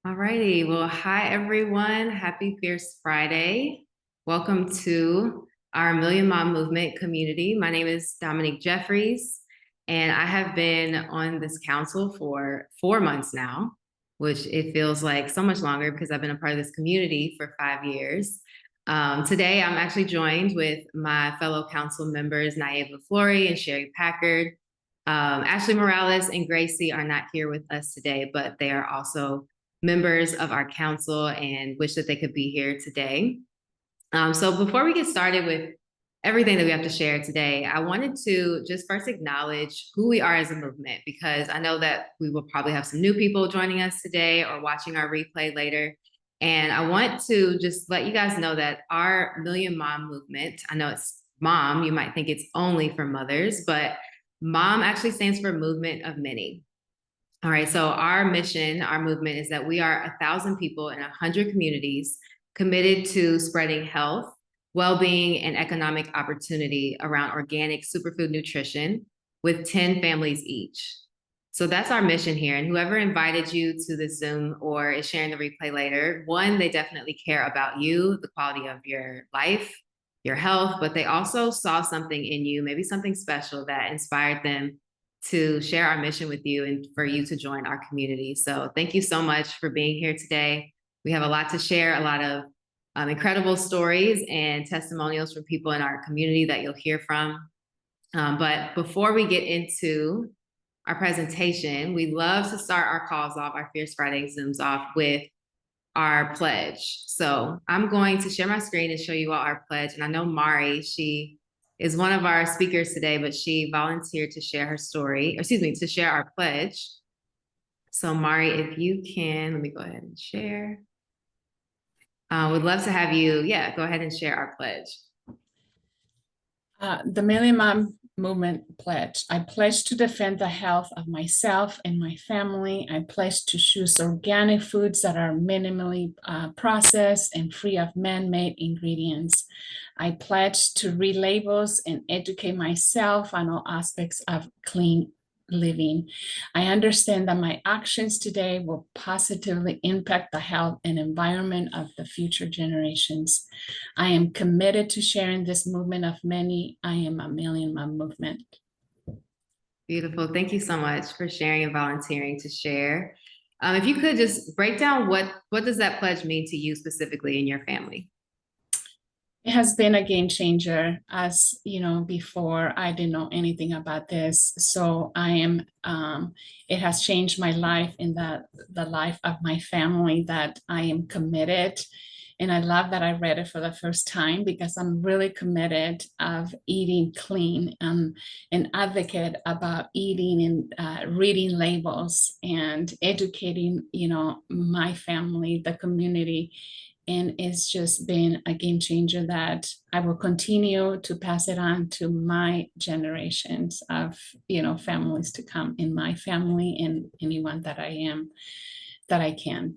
All righty. Well, hi everyone. Happy Fierce Friday. Welcome to our Million Mom Movement community. My name is Dominique Jeffries, and I have been on this council for 4 months now, which it feels like so much longer because I've been a part of this community for 5 years. Today, I'm actually joined with my fellow council members, Naeva Flory and Sherry Packard. Ashley Morales and Gracie are not here with us today, but they are also members of our council and wish that they could be here today. So before we get started with everything that we have to share today, I wanted to just first acknowledge who we are as a movement, because I know that we will probably have some new people joining us today or watching our replay later. And I want to just let you guys know that our Million Mom movement, I know it's mom, you might think it's only for mothers, but mom actually stands for movement of many. All right, so our mission, our movement is that we are 1,000 people in 100 communities committed to spreading health, well-being, and economic opportunity around organic superfood nutrition with 10 families each. So that's our mission here. And whoever invited you to the Zoom or is sharing the replay later, one, they definitely care about you, the quality of your life, your health, but they also saw something in you, maybe something special that inspired them to share our mission with you and for you to join our community. So thank you so much for being here today. We have a lot to share, a lot of incredible stories and testimonials from people in our community that you'll hear from. But before we get into our presentation, we love to start our calls off, our Fierce Friday Zooms off with our pledge. So I'm going to share my screen and show you all our pledge. And I know Mari, she is one of our speakers today, but she volunteered to share her story, or excuse me, to share our pledge. So Mari, if you can, let me go ahead and share. Would love to have you, go ahead and share our pledge. The Million Mom Movement pledge. I pledge to defend the health of myself and my family. I pledge to choose organic foods that are minimally processed and free of man-made ingredients. I pledge to read labels and educate myself on all aspects of clean living. I understand that my actions today will positively impact the health and environment of the future generations. I am committed to sharing this movement of many. I am a Million Mom movement. Beautiful. Thank you so much for sharing and volunteering to share. If you could just break down what does that pledge mean to you specifically in your family? It has been a game changer. As you know, before I didn't know anything about this. So it has changed my life and the life of my family, that I am committed. And I love that I read it for the first time, because I'm really committed of eating clean, and an advocate about eating and reading labels and educating, my family, the community. And it's just been a game changer that I will continue to pass it on to my generations of, families to come in my family and anyone that I can.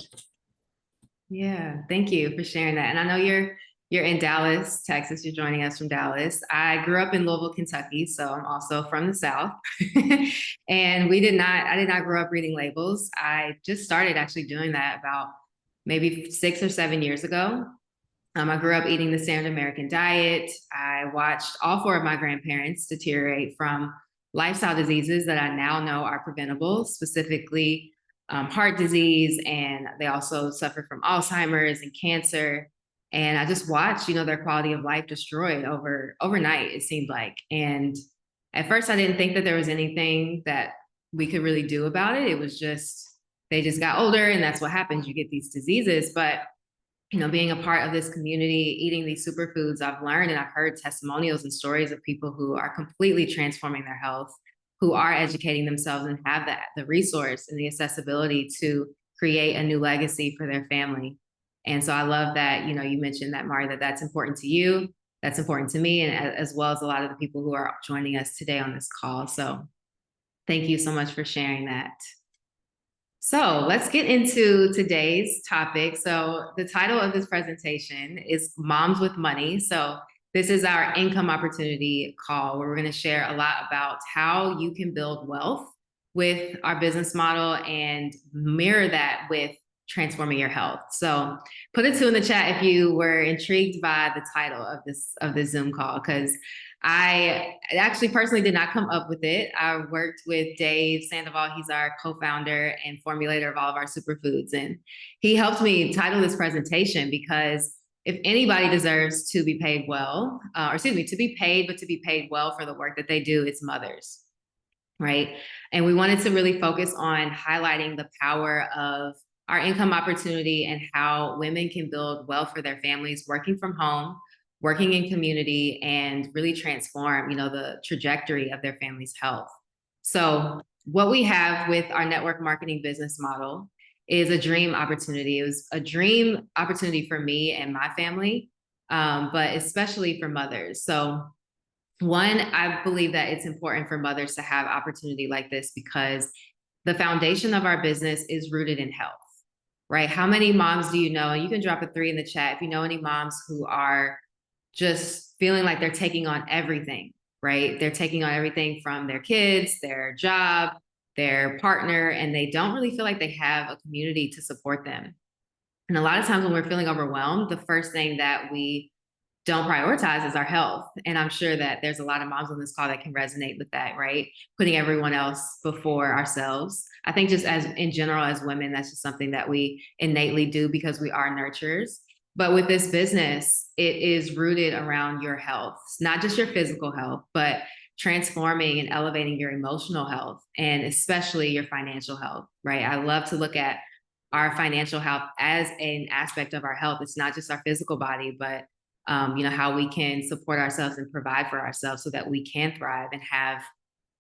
Yeah, thank you for sharing that. And I know you're in Dallas, Texas. You're joining us from Dallas. I grew up in Louisville, Kentucky, so I'm also from the South. And I did not grow up reading labels. I just started actually doing that about maybe 6 or 7 years ago. I grew up eating the standard American diet. I watched all 4 of my grandparents deteriorate from lifestyle diseases that I now know are preventable, specifically heart disease, and they also suffer from Alzheimer's and cancer. And I just watched, their quality of life destroyed overnight, it seemed like. And at first I didn't think that there was anything that we could really do about it. It was just, they just got older, and that's what happens. You get these diseases. But, being a part of this community, eating these superfoods, I've learned and I've heard testimonials and stories of people who are completely transforming their health, who are educating themselves and have the resource and the accessibility to create a new legacy for their family. And so I love that, you mentioned that, Mari, that's important to you, that's important to me, and as well as a lot of the people who are joining us today on this call. So thank you so much for sharing that. So let's get into today's topic. So the title of this presentation is Moms with Money. So this is our income opportunity call, where we're going to share a lot about how you can build wealth with our business model and mirror that with transforming your health. So put a 2 in the chat if you were intrigued by the title of this Zoom call, because I actually personally did not come up with it. I worked with Dave Sandoval. He's our co-founder and formulator of all of our superfoods. And he helped me title this presentation because if anybody deserves to be paid well, or excuse me, to be paid, but to be paid well for the work that they do, it's mothers, right? And we wanted to really focus on highlighting the power of our income opportunity and how women can build wealth for their families, working from home, working in community, and really transform, the trajectory of their family's health. So what we have with our network marketing business model is a dream opportunity. It was a dream opportunity for me and my family, but especially for mothers. So one, I believe that it's important for mothers to have opportunity like this because the foundation of our business is rooted in health, right? How many moms do you know? And you can drop a 3 in the chat if you know any moms who are just feeling like they're taking on everything, right? They're taking on everything from their kids, their job, their partner, and they don't really feel like they have a community to support them. And a lot of times when we're feeling overwhelmed, the first thing that we don't prioritize is our health. And I'm sure that there's a lot of moms on this call that can resonate with that, right? Putting everyone else before ourselves. I think just as in general, as women, that's just something that we innately do because we are nurturers. But with this business, it is rooted around your health, not just your physical health, but transforming and elevating your emotional health and especially your financial health, right? I love to look at our financial health as an aspect of our health. It's not just our physical body, but how we can support ourselves and provide for ourselves so that we can thrive and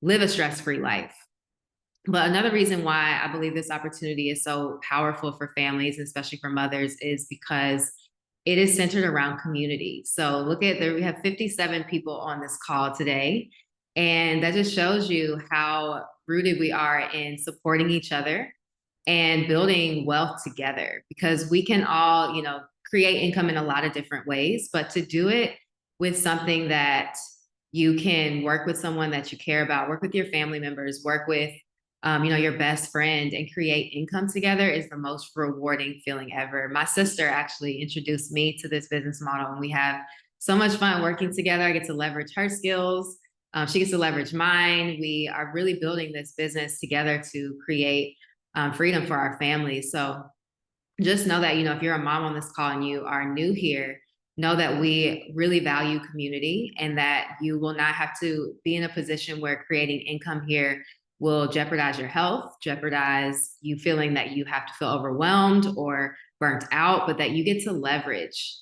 live a stress-free life. But another reason why I believe this opportunity is so powerful for families, especially for mothers, is because it is centered around community. So look at there, we have 57 people on this call today. And that just shows you how rooted we are in supporting each other and building wealth together, because we can all, create income in a lot of different ways, but to do it with something that you can work with someone that you care about, work with your family members, work with, your best friend and create income together is the most rewarding feeling ever. My sister actually introduced me to this business model and we have so much fun working together. I get to leverage her skills. She gets to leverage mine. We are really building this business together to create freedom for our families. So just know that, if you're a mom on this call and you are new here, know that we really value community and that you will not have to be in a position where creating income here will jeopardize your health, jeopardize you feeling that you have to feel overwhelmed or burnt out, but that you get to leverage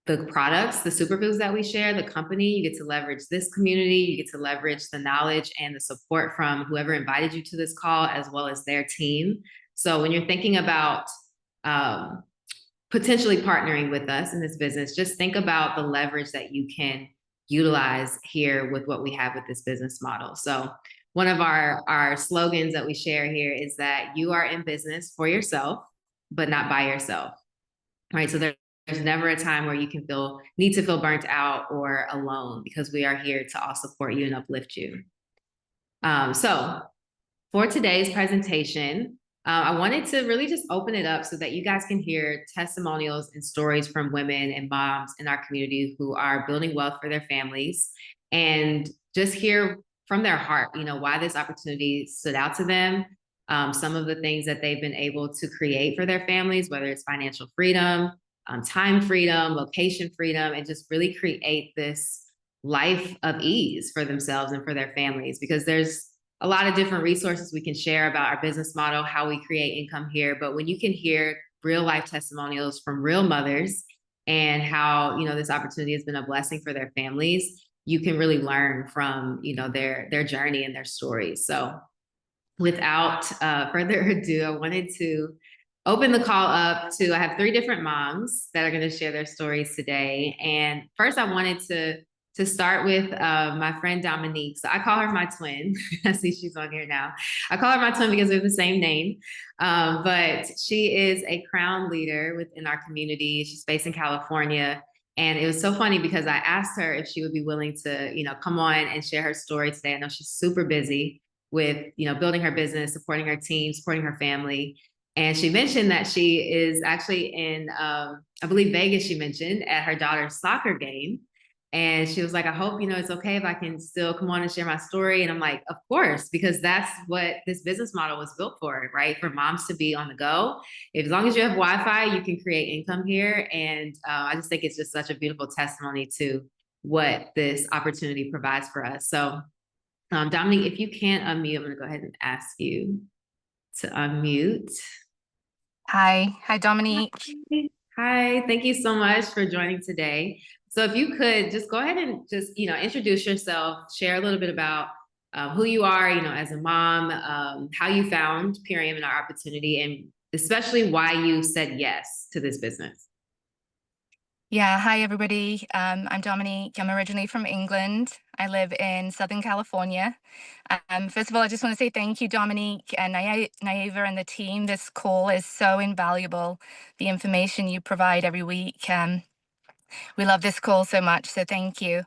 the products, the superfoods that we share, the company, you get to leverage this community, you get to leverage the knowledge and the support from whoever invited you to this call, as well as their team. So when you're thinking about potentially partnering with us in this business, just think about the leverage that you can utilize here with what we have with this business model. So one of our slogans that we share here is that you are in business for yourself, but not by yourself, right? So there's never a time where you need to feel burnt out or alone, because we are here to all support you and uplift you. So for today's presentation, I wanted to really just open it up so that you guys can hear testimonials and stories from women and moms in our community who are building wealth for their families, and just hear from their heart, why this opportunity stood out to them, some of the things that they've been able to create for their families, whether it's financial freedom, time freedom, location freedom, and just really create this life of ease for themselves and for their families, because there's a lot of different resources we can share about our business model, how we create income here. But when you can hear real life testimonials from real mothers and how, this opportunity has been a blessing for their families, you can really learn from, their journey and their stories. So without further ado, I wanted to open the call up I have 3 different moms that are going to share their stories today. And first I wanted to start with my friend Dominique. So I call her my twin. I see she's on here now. I call her my twin because we have the same name. But she is a crown leader within our community. She's based in California. And it was so funny because I asked her if she would be willing to, come on and share her story today. I know she's super busy with, building her business, supporting her team, supporting her family. And she mentioned that she is actually in, I believe Vegas, she mentioned, at her daughter's soccer game. And she was like, I hope, it's okay if I can still come on and share my story. And I'm like, of course, because that's what this business model was built for, right? For moms to be on the go. As long as you have Wi-Fi, you can create income here. And I just think it's just such a beautiful testimony to what this opportunity provides for us. So, Dominique, if you can't unmute, I'm going to go ahead and ask you to unmute. Hi, Dominique. Hi, thank you so much for joining today. So if you could just go ahead and just, introduce yourself, share a little bit about who you are, as a mom, how you found Purium and our opportunity, and especially why you said yes to this business. Yeah, hi everybody. I'm Dominique. I'm originally from England. I live in Southern California. First of all, I just want to say thank you, Dominique and Naiva and the team. This call is so invaluable. The information you provide every week. We love this call so much, so thank you.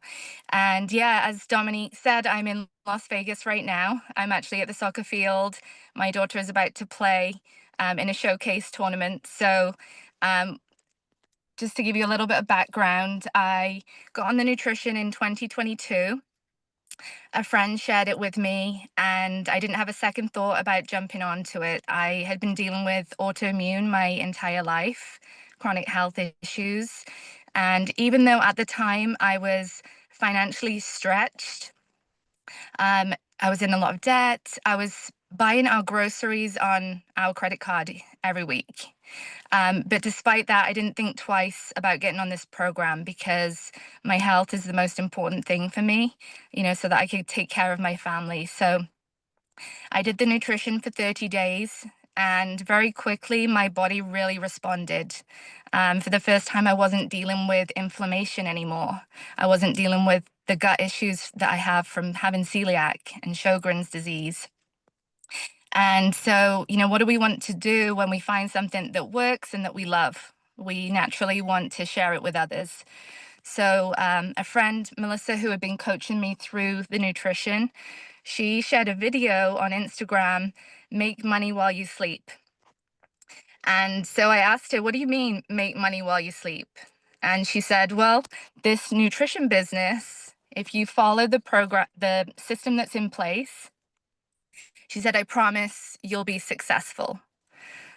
And yeah, as Dominique said, I'm in Las Vegas right now. I'm actually at the soccer field. My daughter is about to play in a showcase tournament. So just to give you a little bit of background, I got on the nutrition in 2022. A friend shared it with me, and I didn't have a second thought about jumping onto it. I had been dealing with autoimmune my entire life, chronic health issues. And even though at the time I was financially stretched, I was in a lot of debt, I was buying our groceries on our credit card every week. But despite that, I didn't think twice about getting on this program because my health is the most important thing for me, so that I could take care of my family. So I did the nutrition for 30 days, and very quickly my body really responded. For the first time, I wasn't dealing with inflammation anymore. I wasn't dealing with the gut issues that I have from having celiac and Sjogren's disease. And so, what do we want to do when we find something that works and that we love? We naturally want to share it with others. So, a friend, Melissa, who had been coaching me through the nutrition, she shared a video on Instagram, make money while you sleep. And so I asked her, what do you mean, make money while you sleep? And she said, well, this nutrition business, if you follow the program, the system that's in place, she said, I promise you'll be successful.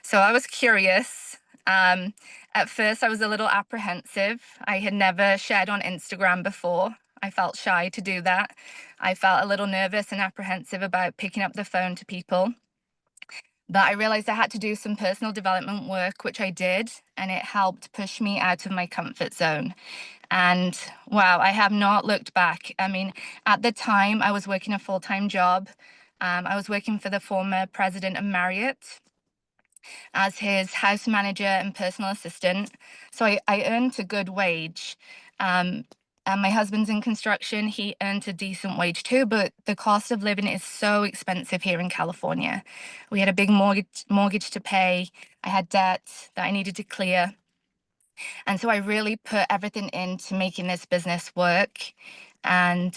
So I was curious. At first, I was a little apprehensive. I had never shared on Instagram before. I felt shy to do that. I felt a little nervous and apprehensive about picking up the phone to people. But I realized I had to do some personal development work, which I did, and it helped push me out of my comfort zone. And wow, I have not looked back. I mean, at the time, I was working a full-time job. I was working for the former president of Marriott as his house manager and personal assistant. So I earned a good wage. And my husband's in construction. He earned a decent wage too, but the cost of living is so expensive here in California. We had a big mortgage to pay. I had debt that I needed to clear. And so I really put everything into making this business work. And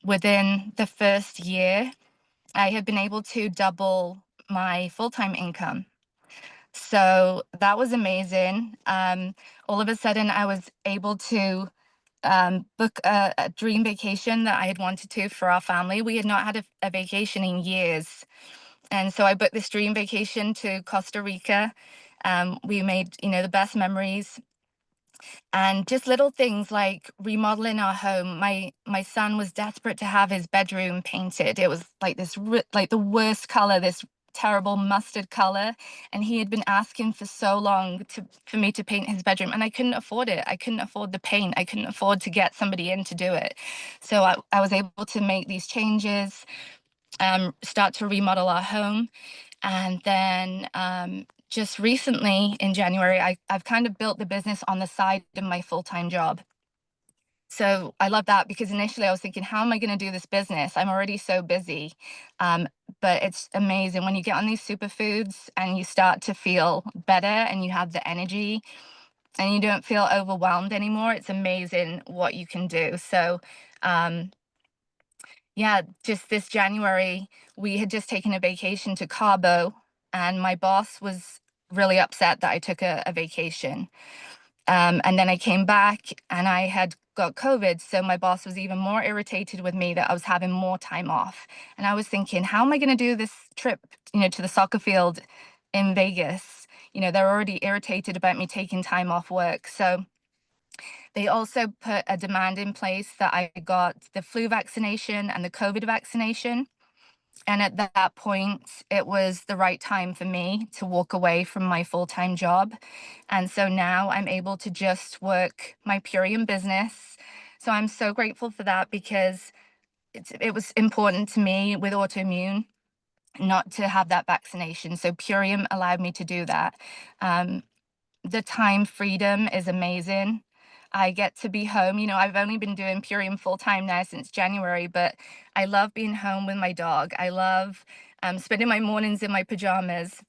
within the first year, I had been able to double my full-time income. So that was amazing. All of a sudden, I was able to book a dream vacation that I had wanted to for our family. We had not had a vacation in years. And so I booked this dream vacation to Costa Rica. We made, the best memories. And just little things like remodeling our home. My son was desperate to have his bedroom painted. It was like this, like the worst color, this terrible mustard color, and he had been asking for so long for me to paint his bedroom, and I couldn't afford it. I couldn't afford the paint. I couldn't afford to get somebody in to do it. So I was able to make these changes, start to remodel our home, and then just recently in January, I've kind of built the business on the side of my full-time job. So I love that because initially I was thinking, how am I going to do this business? I'm already so busy. But it's amazing when you get on these superfoods and you start to feel better and you have the energy and you don't feel overwhelmed anymore. It's amazing what you can do. So yeah, just this January, we had just taken a vacation to Cabo, and my boss was really upset that I took a vacation. And then I came back and I had got COVID. So my boss was even more irritated with me that I was having more time off. And I was thinking, how am I going to do this trip, to the soccer field in Vegas? They're already irritated about me taking time off work. So they also put a demand in place that I got the flu vaccination and the COVID vaccination. And at that point, it was the right time for me to walk away from my full-time job. And so now I'm able to just work my Purium business. So I'm so grateful for that because it was important to me with autoimmune not to have that vaccination. So Purium allowed me to do that. Um, the time freedom is amazing. I get to be home. I've only been doing Purium full time now since January, but I love being home with my dog. I love spending my mornings in my pajamas.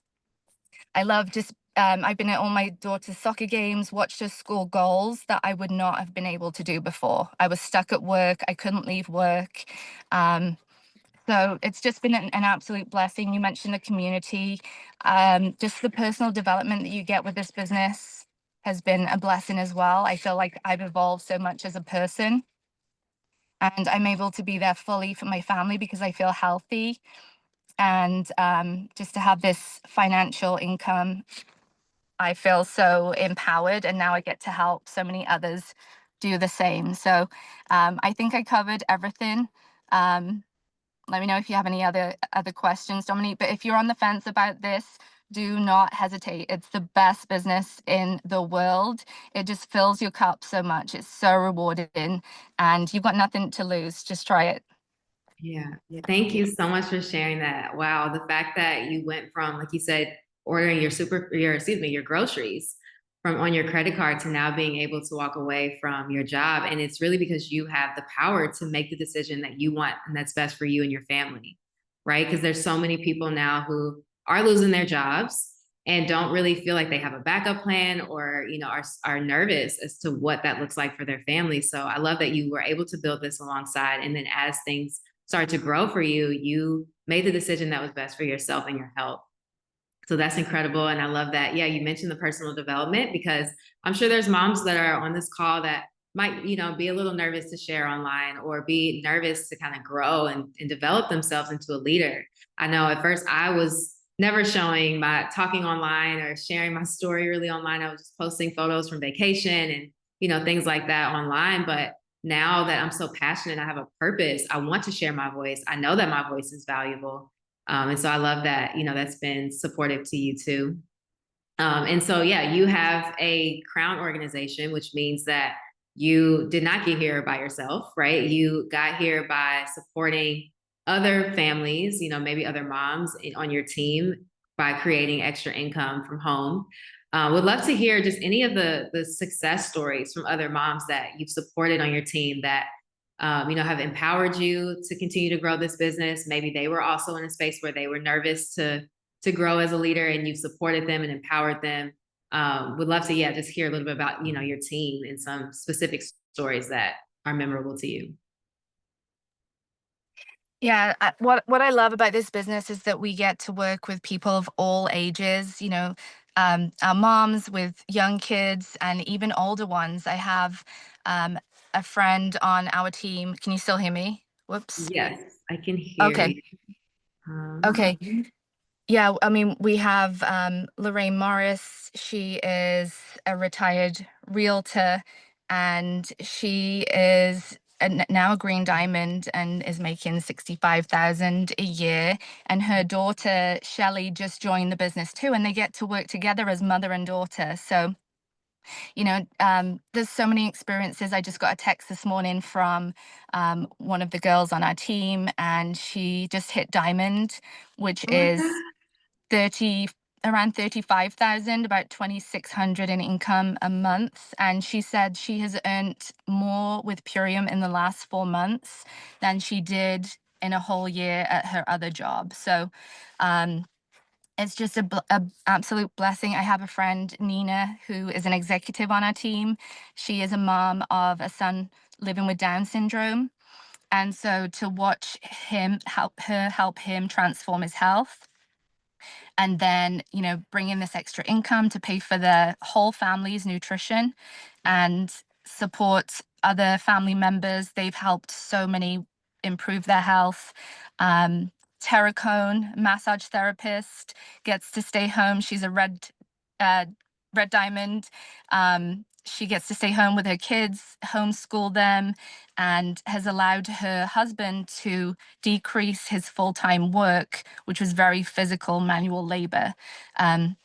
I love just, I've been at all my daughter's soccer games, watched her score goals that I would not have been able to do before. I was stuck at work. I couldn't leave work. So it's just been an absolute blessing. You mentioned the community, just the personal development that you get with this business has been a blessing as well. I feel like I've evolved so much as a person, and I'm able to be there fully for my family because I feel healthy. And just to have this financial income, I feel so empowered, and now I get to help so many others do the same. So I think I covered everything. Let me know if you have any other questions, Dominique. But if you're on the fence about this, do not hesitate. It's the best business in the world. It just fills your cup so much. It's so rewarding, and you've got nothing to lose. Just try it. Yeah. Thank you so much for sharing that. Wow. The fact that you went from, like you said, ordering your groceries from on your credit card to now being able to walk away from your job. And it's really because you have the power to make the decision that you want and that's best for you and your family, right? Because there's so many people now who are losing their jobs and don't really feel like they have a backup plan, or are nervous as to what that looks like for their family. So I love that you were able to build this alongside, and then as things start to grow for you, you made the decision that was best for yourself and your health. So that's incredible. And I love that. Yeah, you mentioned the personal development, because I'm sure there's moms that are on this call that might, be a little nervous to share online, or be nervous to kind of grow and develop themselves into a leader. I know at first I was never showing my talking online or sharing my story really online. I was just posting photos from vacation and, things like that online. But now that I'm so passionate, I have a purpose, I want to share my voice. I know that my voice is valuable. And so I love that, that's been supportive to you too. And so, yeah, you have a Crown organization, which means that you did not get here by yourself, right? You got here by supporting other families, maybe other moms on your team, by creating extra income from home. Would love to hear just any of the success stories from other moms that you've supported on your team that have empowered you to continue to grow this business. Maybe they were also in a space where they were nervous to grow as a leader, and you've supported them and empowered them. Would love to, just hear a little bit about, your team and some specific stories that are memorable to you. Yeah, what I love about this business is that we get to work with people of all ages, our moms with young kids and even older ones. I have a friend on our team. Can you still hear me? Whoops. Yes, I can hear Okay. you. Okay. Yeah, I mean, we have Lorraine Morris. She is a retired realtor, and she is now a Green Diamond and is making 65,000 a year. And her daughter Shelley just joined the business too, and they get to work together as mother and daughter. So, there's so many experiences. I just got a text this morning from one of the girls on our team, and she just hit diamond, which Oh my is God. 30 around 35,000, about 2,600 in income a month. And she said she has earned more with Purium in the last 4 months than she did in a whole year at her other job. So it's just a absolute blessing. I have a friend, Nina, who is an executive on our team. She is a mom of a son living with Down syndrome. And so to watch him help him transform his health, and then, bring in this extra income to pay for the whole family's nutrition and support other family members. They've helped so many improve their health. Tara Cone, massage therapist, gets to stay home. She's a red diamond. She gets to stay home with her kids, homeschool them, and has allowed her husband to decrease his full-time work, which was very physical manual labor. And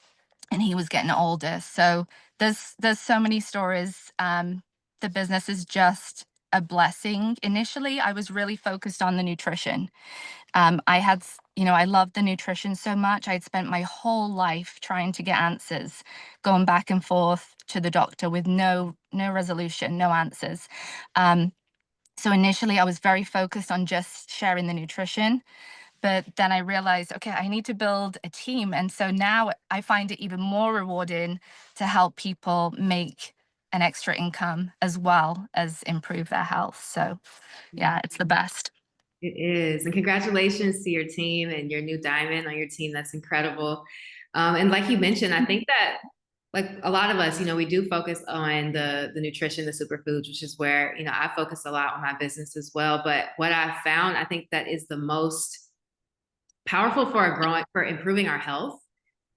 he was getting older. So there's so many stories. The business is just a blessing. Initially, I was really focused on the nutrition. I loved the nutrition so much. I'd spent my whole life trying to get answers, going back and forth to the doctor with no resolution, no answers. So initially I was very focused on just sharing the nutrition, but then I realized, okay, I need to build a team. And so now I find it even more rewarding to help people make an extra income as well as improve their health. So yeah, it's the best. It is. And congratulations to your team and your new diamond on your team. That's incredible. And like you mentioned, I think that like a lot of us, we do focus on the nutrition, the superfoods, which is where, I focus a lot on my business as well. But what I found, I think that is the most powerful for improving our health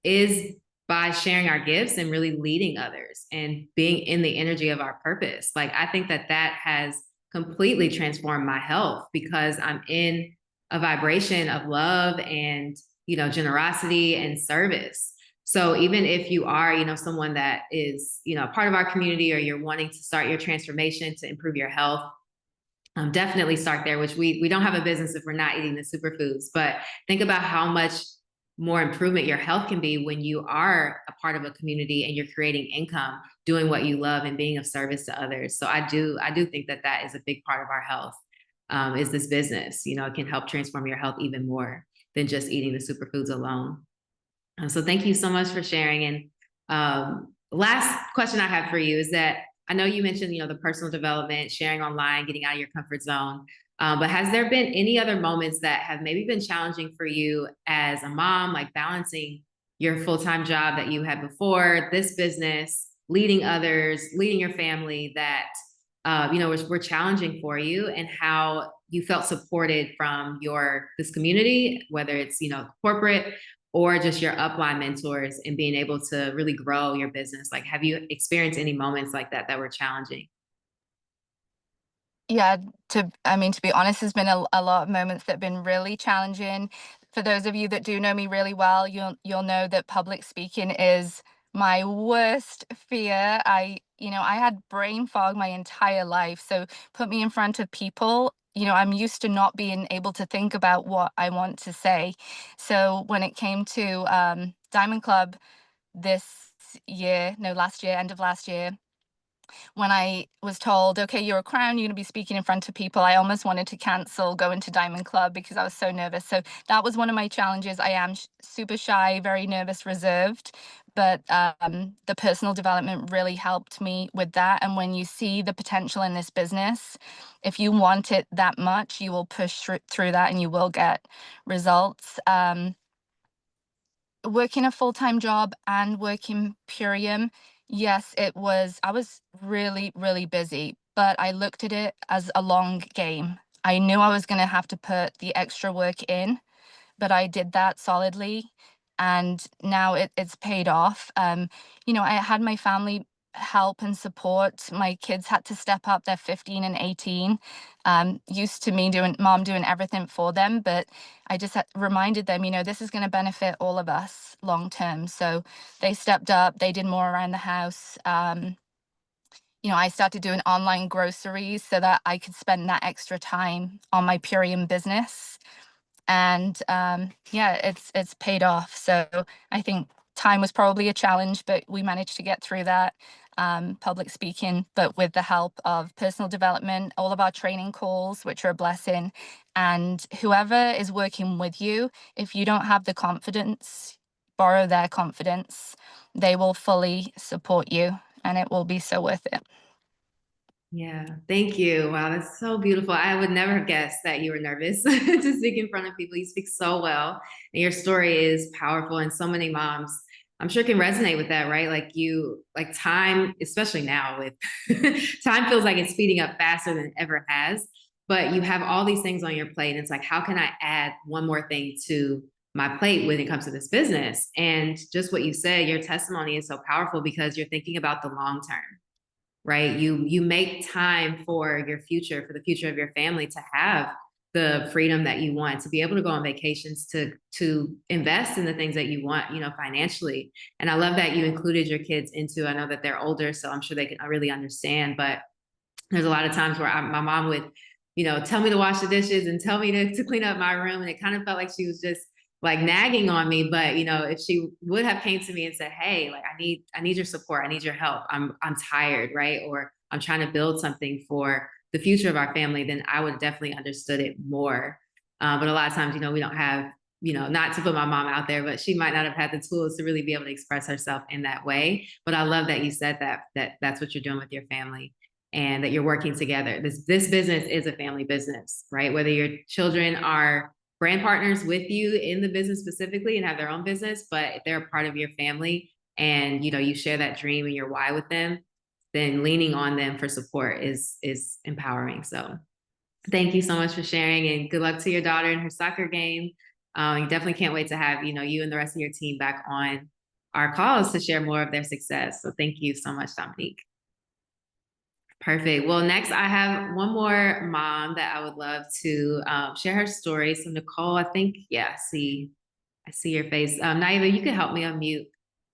is by sharing our gifts and really leading others and being in the energy of our purpose. Like, I think that has completely transformed my health because I'm in a vibration of love and, generosity and service. So even if you are, someone that is, part of our community, or you're wanting to start your transformation to improve your health, definitely start there, which we don't have a business if we're not eating the superfoods. But think about how much more improvement your health can be when you are a part of a community and you're creating income, doing what you love and being of service to others. So I do think that is a big part of our health, is this business. It can help transform your health even more than just eating the superfoods alone. So thank you so much for sharing. And last question I have for you is that I know you mentioned, the personal development, sharing online, getting out of your comfort zone. But has there been any other moments that have maybe been challenging for you as a mom, like balancing your full-time job that you had before, this business, leading others, leading your family, that were challenging for you, and how you felt supported from this community, whether it's corporate or just your upline mentors, and being able to really grow your business? Like, have you experienced any moments like that were challenging? Yeah, to be honest, there's been a lot of moments that have been really challenging. For those of you that do know me really well, you'll know that public speaking is my worst fear. I had brain fog my entire life. So put me in front of people, I'm used to not being able to think about what I want to say. So when it came to Diamond Club last year, end of last year, when I was told, okay, you're a crown, you're going to be speaking in front of people, I almost wanted to cancel going to Diamond Club because I was so nervous. So that was one of my challenges. I am super shy, very nervous, reserved, but the personal development really helped me with that. And when you see the potential in this business, if you want it that much, you will push through that and you will get results. Working a full-time job and working Purium, yes, I was really, really busy, but I looked at it as a long game. I knew I was going to have to put the extra work in, but I did that solidly, and now it's paid off. I had my family help and support. My kids had to step up. They're 15 and 18. Used to mom doing everything for them, but I just reminded them, this is going to benefit all of us long term. So they stepped up. They did more around the house. I started doing online groceries so that I could spend that extra time on my Purium business. And it's paid off. So I think time was probably a challenge, but we managed to get through that. Public speaking, but with the help of personal development, all of our training calls, which are a blessing. And whoever is working with you, if you don't have the confidence, borrow their confidence. They will fully support you, and it will be so worth it. Yeah, thank you. Wow, that's so beautiful. I would never have guessed that you were nervous to speak in front of people. You speak so well, and your story is powerful, and so many moms, I'm sure, can resonate with that, right? Like time, especially now with time feels like it's speeding up faster than it ever has, but you have all these things on your plate, and it's like, how can I add one more thing to my plate when it comes to this business? And just what you said, your testimony is so powerful because you're thinking about the long term, right? You make time for your future, for the future of your family, to have the freedom that you want, to be able to go on vacations, to invest in the things that you want, financially. And I love that you included your kids into, I know that they're older, so I'm sure they can really understand, but there's a lot of times where my mom would, tell me to wash the dishes and tell me to clean up my room. And it kind of felt like she was just like nagging on me. But, if she would have came to me and said, hey, like, I need your support. I need your help. I'm tired, right? Or I'm trying to build something for the future of our family, then I would have definitely understood it more. But a lot of times, we don't have, not to put my mom out there, but she might not have had the tools to really be able to express herself in that way. But I love that you said that's what you're doing with your family, and that you're working together. This business is a family business, right? Whether your children are brand partners with you in the business specifically and have their own business, but if they're a part of your family and you share that dream and your why with them, then leaning on them for support is empowering. So thank you so much for sharing, and good luck to your daughter in her soccer game. You definitely can't wait to have you and the rest of your team back on our calls to share more of their success. So thank you so much, Dominique. Perfect. Well, next I have one more mom that I would love to share her story. So Nicole, I think, yeah, I see your face. Naiva, you could help me unmute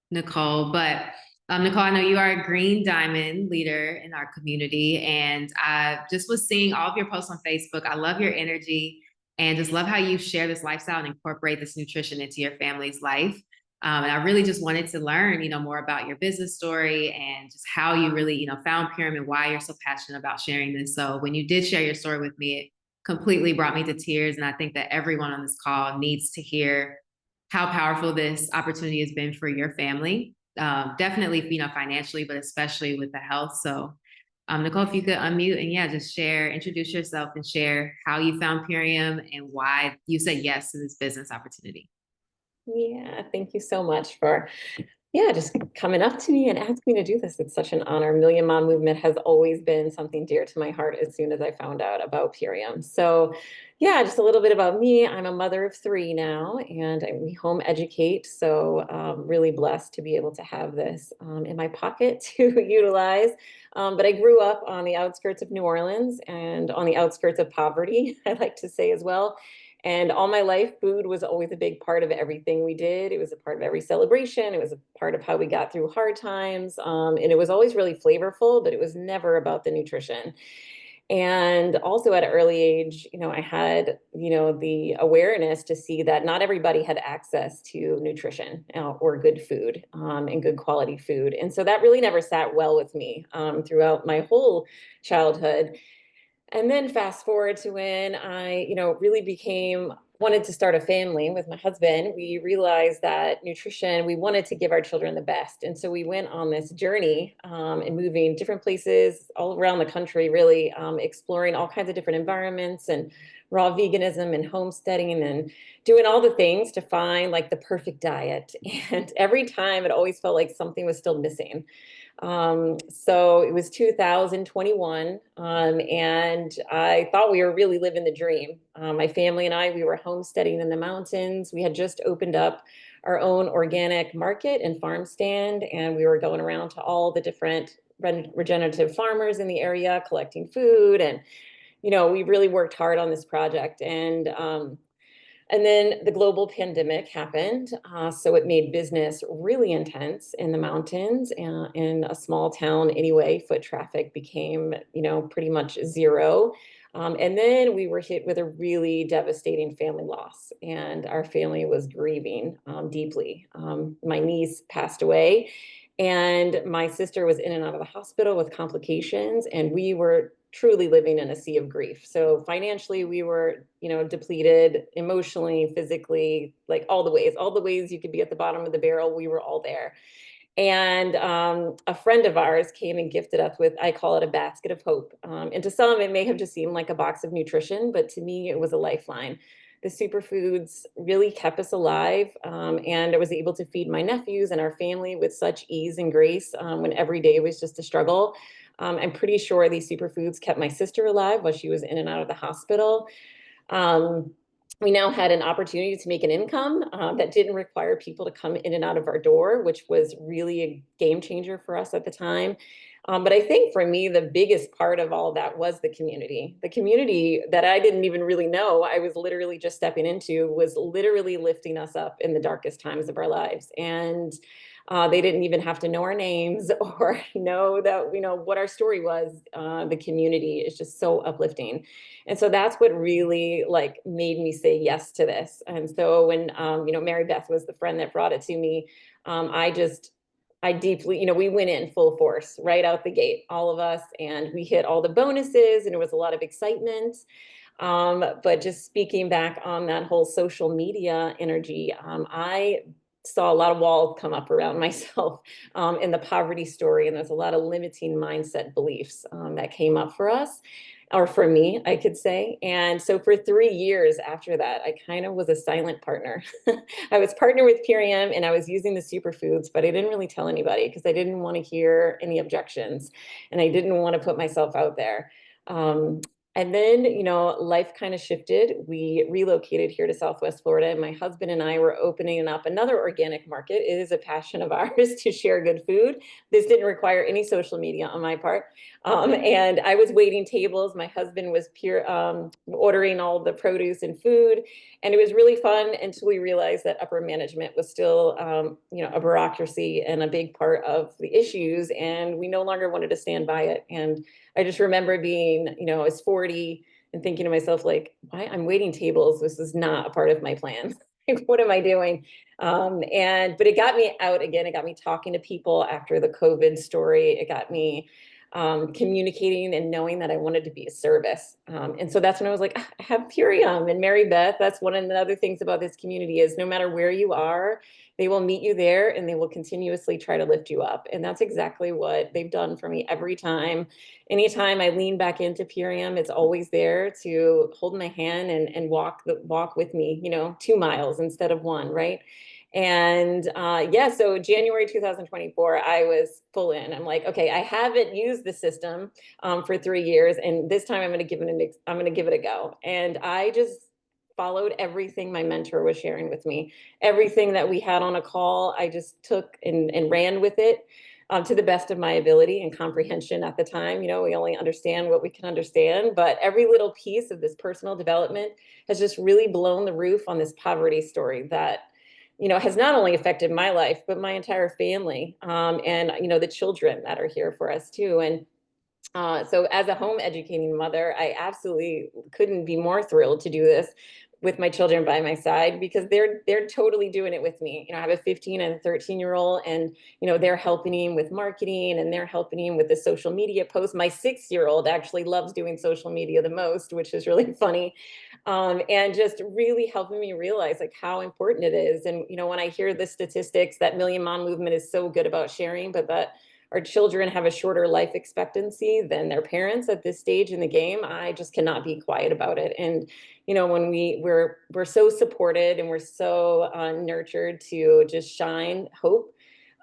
Nicole, but Nicole, I know you are a Green Diamond leader in our community, and I just was seeing all of your posts on Facebook. I love your energy and just love how you share this lifestyle and incorporate this nutrition into your family's life. And I really just wanted to learn, more about your business story and just how you really, found Pyram and why you're so passionate about sharing this. So when you did share your story with me, it completely brought me to tears. And I think that everyone on this call needs to hear how powerful this opportunity has been for your family. Definitely, financially, but especially with the health. So Nicole, if you could unmute and just introduce yourself and share how you found Pyram and why you said yes to this business opportunity. Yeah, thank you so much for just coming up to me and asking me to do this. It's such an honor. Million Mom Movement has always been something dear to my heart as soon as I found out about Pyram. So just a little bit about me. I'm a mother of 3 now, and we home educate. So really blessed to be able to have this in my pocket to utilize. But I grew up on the outskirts of New Orleans and on the outskirts of poverty, I like to say as well. And all my life, food was always a big part of everything we did. It was a part of every celebration. It was a part of how we got through hard times. And it was always really flavorful, but it was never about the nutrition. And also at an early age, I had, the awareness to see that not everybody had access to nutrition or good food and good quality food. And so that really never sat well with me throughout my whole childhood. And then fast forward to when I, really wanted to start a family with my husband. We realized that nutrition, we wanted to give our children the best. And so we went on this journey and moving different places all around the country, really exploring all kinds of different environments and raw veganism and homesteading and doing all the things to find like the perfect diet. And every time it always felt like something was still missing. So it was 2021, and I thought we were really living the dream. My family and I, we were homesteading in the mountains. We had just opened up our own organic market and farm stand, and we were going around to all the different regenerative farmers in the area, collecting food. And, we really worked hard on this project. And then the global pandemic happened. So it made business really intense in the mountains and in a small town anyway. Foot traffic became, pretty much zero. And then we were hit with a really devastating family loss, and our family was grieving deeply. My niece passed away, and my sister was in and out of the hospital with complications, and we were truly living in a sea of grief. So financially, we were, depleted, emotionally, physically, like all the ways you could be at the bottom of the barrel, we were all there. And a friend of ours came and gifted us with, I call it a basket of hope. And to some, it may have just seemed like a box of nutrition, but to me, it was a lifeline. The superfoods really kept us alive, and I was able to feed my nephews and our family with such ease and grace when every day was just a struggle. I'm pretty sure these superfoods kept my sister alive while she was in and out of the hospital. Um, we now had an opportunity to make an income that didn't require people to come in and out of our door, which was really a game changer for us at the time. But I think for me, the biggest part of all of that was the community that I didn't even really know I was literally just stepping into was literally lifting us up in the darkest times of our lives. And they didn't even have to know our names or know that, what our story was. The community is just so uplifting. And so that's what really like made me say yes to this. And so when, Mary Beth was the friend that brought it to me, I deeply, we went in full force right out the gate, all of us, and we hit all the bonuses and it was a lot of excitement. But just speaking back on that whole social media energy, I saw a lot of walls come up around myself in the poverty story. And there's a lot of limiting mindset beliefs that came up for us, or for me, I could say. And so for 3 years after that, I kind of was a silent partner. I was partnered with Purium and I was using the superfoods, but I didn't really tell anybody because I didn't want to hear any objections and I didn't want to put myself out there. And then, life kind of shifted. We relocated here to Southwest Florida, and my husband and I were opening up another organic market. It is a passion of ours to share good food. This didn't require any social media on my part. And I was waiting tables. My husband was ordering all the produce and food. And it was really fun until we realized that upper management was still, a bureaucracy and a big part of the issues. And we no longer wanted to stand by it. And I just remember being, I was 40 and thinking to myself, like, why I'm waiting tables? This is not a part of my plan. Like, what am I doing? But it got me out again. It got me talking to people after the COVID story. It got me communicating and knowing that I wanted to be a service. And so that's when I was like, I have Purium and Mary Beth. That's one of the other things about this community is no matter where you are, they will meet you there and they will continuously try to lift you up. And that's exactly what they've done for me every time. Anytime I lean back into Purium, it's always there to hold my hand and walk with me, 2 miles instead of 1, right? And so January 2024, I was full in. I'm like, okay, I haven't used the system for 3 years, and this time I'm going to give it a go. And I just followed everything my mentor was sharing with me. Everything that we had on a call, I just took and ran with it to the best of my ability and comprehension at the time. We only understand what we can understand, but every little piece of this personal development has just really blown the roof on this poverty story that has not only affected my life, but my entire family, and, the children that are here for us too. And so as a home educating mother, I absolutely couldn't be more thrilled to do this with my children by my side because they're totally doing it with me. I have a 15 and a 13-year-old and, they're helping him with marketing and they're helping him with the social media posts. My 6-year-old actually loves doing social media the most, which is really funny. And just really helping me realize like how important it is. And, when I hear the statistics that Million Mom Movement is so good about sharing, but that our children have a shorter life expectancy than their parents at this stage in the game, I just cannot be quiet about it. And, when we're so supported and we're so nurtured to just shine hope,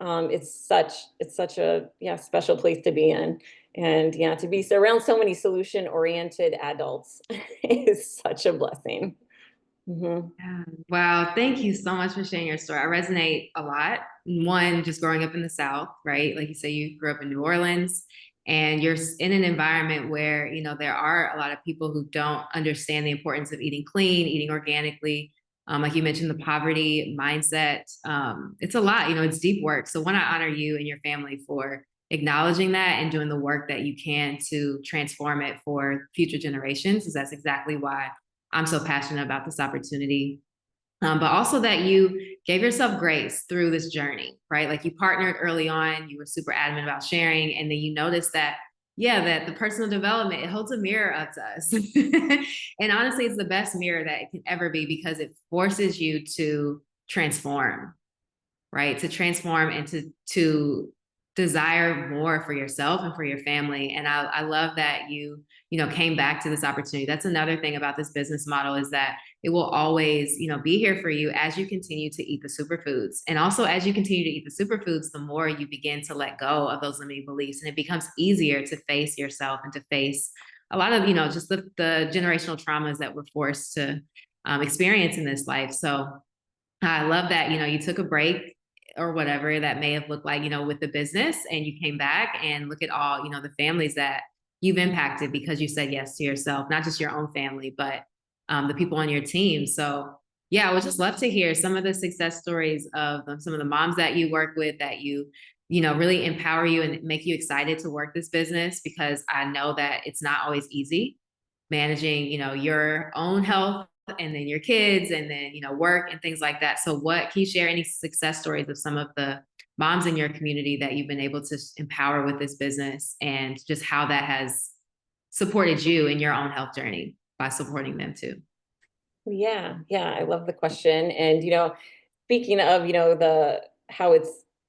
it's such a special place to be in. And to be around so many solution oriented adults is such a blessing. Mm-hmm. Yeah. Wow. Thank you so much for sharing your story. I resonate a lot. One, just growing up in the South, right? Like you say, you grew up in New Orleans and you're in an environment where, there are a lot of people who don't understand the importance of eating clean, eating organically. Like you mentioned, the poverty mindset. It's a lot, it's deep work. So one, I honor you and your family for acknowledging that and doing the work that you can to transform it for future generations, because that's exactly why I'm so passionate about this opportunity. But also that you gave yourself grace through this journey, right? Like you partnered early on, you were super adamant about sharing, and then you noticed that, that the personal development, it holds a mirror up to us. And honestly, it's the best mirror that it can ever be because it forces you to transform, right? To transform and to desire more for yourself and for your family. And I love that you came back to this opportunity. That's another thing about this business model, is that it will always, be here for you as you continue to eat the superfoods. And also, as you continue to eat the superfoods, the more you begin to let go of those limiting beliefs, and it becomes easier to face yourself and to face a lot of, just the generational traumas that we're forced to experience in this life. So I love that, you took a break or whatever that may have looked like, with the business, and you came back, and look at all, the families that you've impacted because you said yes to yourself, not just your own family, but the people on your team. So yeah, I would just love to hear some of the success stories of some of the moms that you work with, that really empower you and make you excited to work this business, because I know that it's not always easy managing, your own health and then your kids and then, work and things like that. So can you share any success stories of some of the moms in your community that you've been able to empower with this business, and just how that has supported you in your own health journey by supporting them too? Yeah, I love the question. And, speaking of, how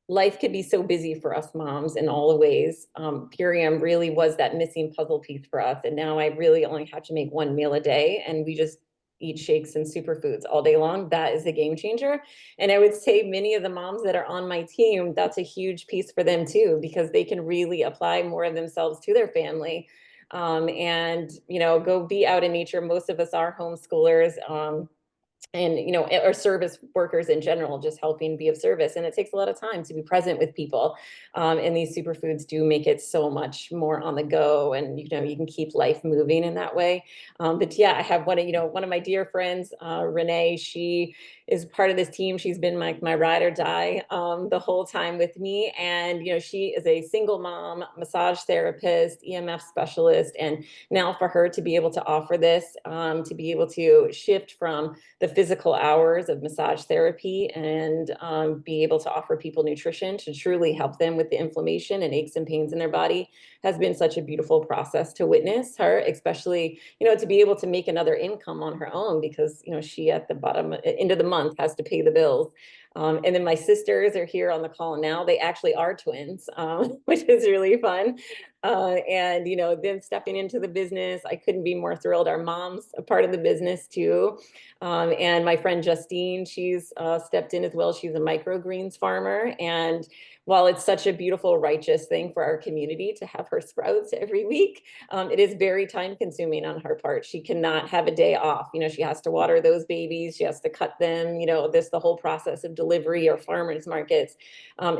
life could be so busy for us moms in all the ways. Purium really was that missing puzzle piece for us. And now I really only have to make one meal a day, and we just eat shakes and superfoods all day long. That is a game changer. And I would say many of the moms that are on my team, that's a huge piece for them too, because they can really apply more of themselves to their family. And go be out in nature. Most of us are homeschoolers, and or service workers in general, just helping be of service, and it takes a lot of time to be present with people, and these superfoods do make it so much more on the go, and you can keep life moving in that way. But yeah, I have one of my dear friends, Renee. She is part of this team. She's been my ride or die the whole time with me, and she is a single mom, massage therapist, EMF specialist, and now for her to be able to offer this, to be able to shift from the physical hours of massage therapy, and be able to offer people nutrition to truly help them with the inflammation and aches and pains in their body, has been such a beautiful process to witness her, especially, to be able to make another income on her own, because, she at the end of the month has to pay the bills. And then my sisters are here on the call now. They actually are twins, which is really fun. And them stepping into the business, I couldn't be more thrilled. Our mom's a part of the business too. And my friend Justine, she's stepped in as well. She's a microgreens farmer. And while it's such a beautiful, righteous thing for our community to have her sprouts every week, it is very time consuming on her part. She cannot have a day off. She has to water those babies. She has to cut them, the whole process of delivery or farmers markets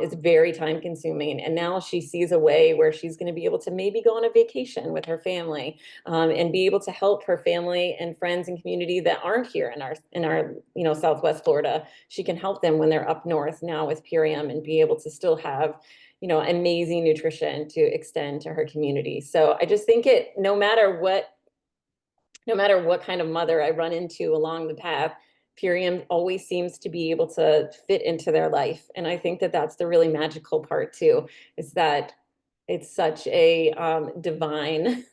is very time consuming. And now she sees a way where she's going to be able to maybe go on a vacation with her family, and be able to help her family and friends and community that aren't here in our Southwest Florida. She can help them when they're up north now with Purium, and be able to still have amazing nutrition to extend to her community. So I just think no matter what kind of mother I run into along the path, Purium always seems to be able to fit into their life. And I think that that's the really magical part too, is that it's such a divine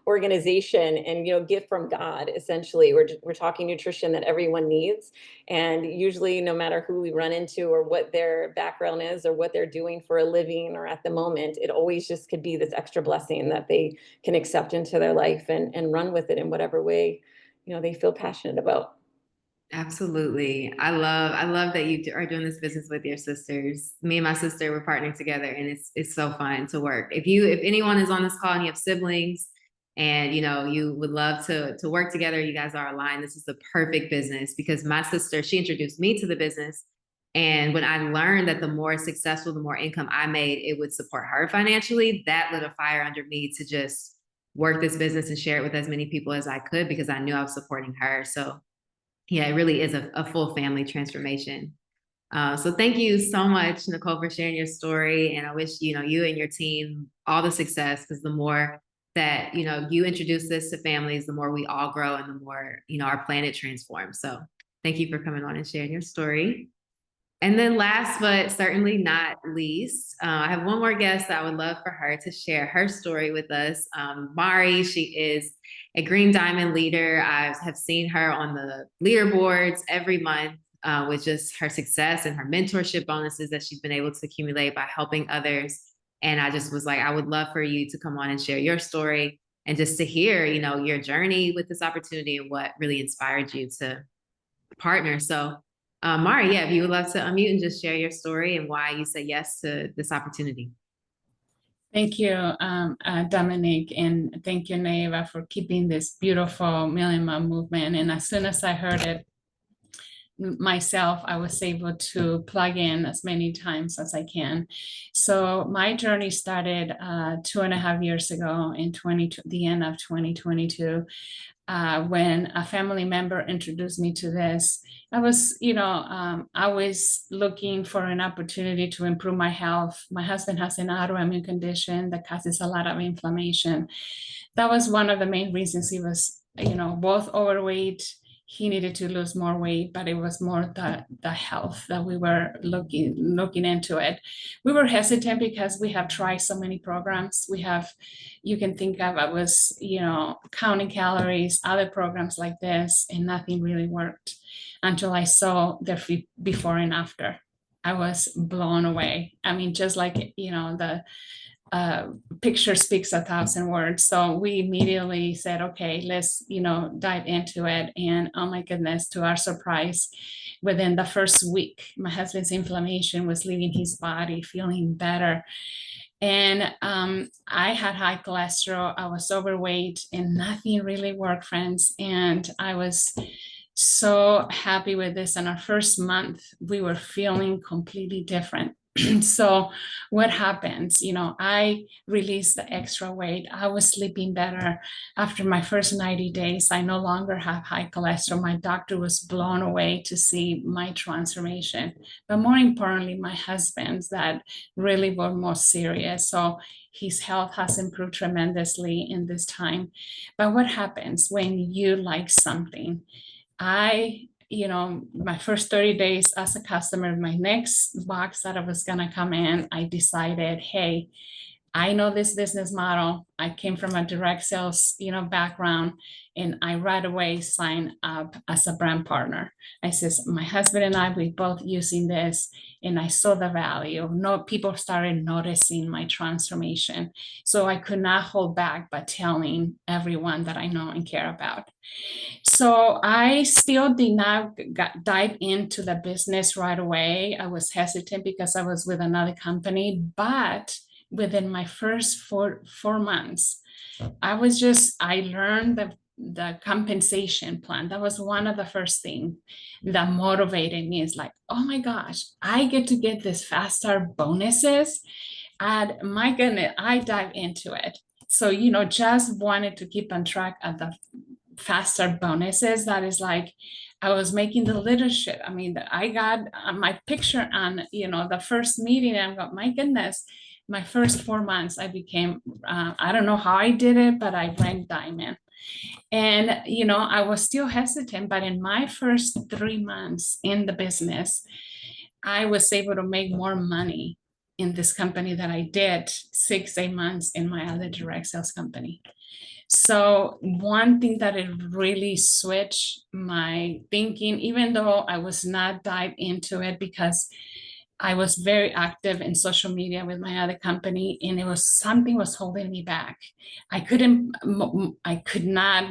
organization, and gift from God. Essentially, we're talking nutrition that everyone needs, and usually, no matter who we run into or what their background is or what they're doing for a living or at the moment, it always just could be this extra blessing that they can accept into their life, and run with it in whatever way they feel passionate about. Absolutely. I love that you are doing this business with your sisters. Me and my sister were partnering together, and it's so fun to work. If anyone is on this call and you have siblings, and you would love to work together, you guys are aligned. This is the perfect business, because my sister, she introduced me to the business. And when I learned that the more successful, the more income I made, it would support her financially, that lit a fire under me to just work this business and share it with as many people as I could, because I knew I was supporting her. So yeah, it really is a full family transformation. So thank you so much, Nicole, for sharing your story. And I wish, you and your team all the success, because the more that, you introduce this to families, the more we all grow, and the more, our planet transforms. So thank you for coming on and sharing your story. And then last, but certainly not least, I have one more guest that I would love for her to share her story with us. Mari, she is a Green Diamond leader. I have seen her on the leaderboards every month. with just her success and her mentorship bonuses that she's been able to accumulate by helping others. And I just was like, I would love for you to come on and share your story and just to hear, you know, your journey with this opportunity and what really inspired you to partner. So, Mari, yeah, if you would love to unmute and just share your story and why you said yes to this opportunity. Thank you, Dominique, and thank you, Naiva, for keeping this beautiful Million Mom movement. And as soon as I heard it myself, I was able to plug in as many times as I can. So my journey started 2.5 years ago in the end of 2022. When a family member introduced me to this. I was, I was looking for an opportunity to improve my health. My husband has an autoimmune condition that causes a lot of inflammation. That was one of the main reasons. He was, both overweight. He needed to lose more weight, but it was more the health that we were looking into it. We were hesitant because we have tried so many programs. You can think of, I was, counting calories, other programs like this, and nothing really worked until I saw the before and after. I was blown away. I mean, just like, the picture speaks 1,000 words. So we immediately said, okay, let's, dive into it. And oh my goodness, to our surprise, within the first week, my husband's inflammation was leaving his body, feeling better. And I had high cholesterol, I was overweight, and nothing really worked, friends. And I was so happy with this. In our first month, we were feeling completely different. So what happens, I released the extra weight. I was sleeping better. After my first 90 days, I no longer have high cholesterol. My doctor was blown away to see my transformation. But more importantly, my husband's that really were more serious. So his health has improved tremendously in this time. But what happens when you like something? My first 30 days as a customer, my next box that I was going to come in, I decided, hey, I know this business model. I came from a direct sales, background, and I right away signed up as a brand partner. I says, my husband and I, we both using this, and I saw the value. No, people started noticing my transformation. So I could not hold back by telling everyone that I know and care about. So I still did not dive into the business right away. I was hesitant because I was with another company, but within my first four months, I learned the compensation plan. That was one of the first things that motivated me. Is like, oh my gosh, I get to get this faster bonuses. And my goodness, I dive into it. So, just wanted to keep on track of the faster bonuses. That is like, I was making the leadership. I mean, I got my picture on, the first meeting, and I got, my goodness, my first 4 months, I became, I don't know how I did it, but I went diamond. And, I was still hesitant, but in my first 3 months in the business, I was able to make more money in this company than I did 6-8 months in my other direct sales company. So one thing that it really switched my thinking, even though I was not dived into it, because I was very active in social media with my other company, and it was something was holding me back. I could not